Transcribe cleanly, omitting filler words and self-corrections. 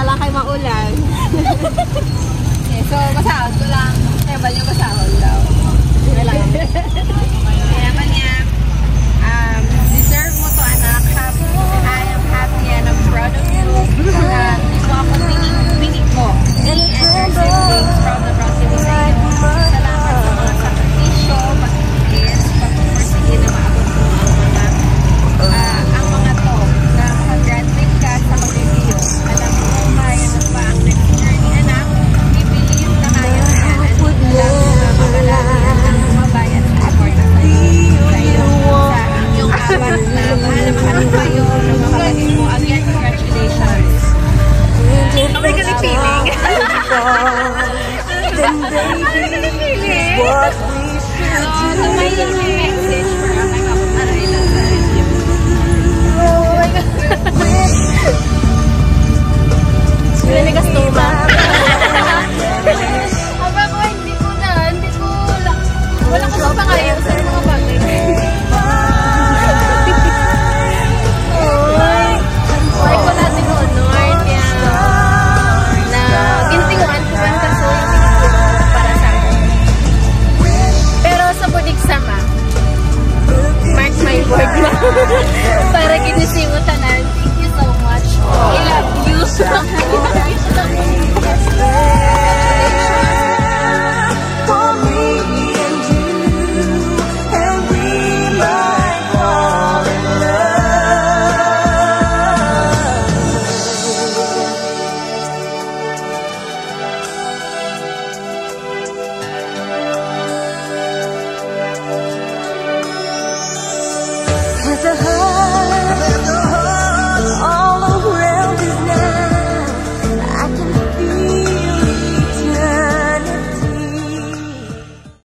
Bahala kayo maulan. Okay, so, basahon ko lang. Kaya niyo basahon daw. Wala. Kaya man niya, deserve mo to, anak. I am happy and I'm proud of you. Dito ako binig mo. Me and your siblings from the Brazil sa inyo. Salamat sa mga sakripisyo, pag-iis, pag-persige na maabot mo ang mga to na makagraduate ka sa mag-review. Alam mo, kaya na pa ang next journey, anak. I-believe na kaya na yan. At alam mo na magalalian ang mabayan sa effort na sa iyo. Sa inyong apat na mahal kayo ng mga kapatid mo. Again, congratulations. May galing feeling. Then baby, what we should do. May message for my kapatid na sa inyo. Sila may gastoma. Aba ko, wala ko pa ngayon sa mga bagay. Ay ko natin honor kaya na gintinguan ko ang kaso yung pinigil para sa akin. Pero sa budig sama, mark my word mo. Para kinisimutan. Thank you so much. I love you. For me and you, and we might fall in love. 'Cause the heart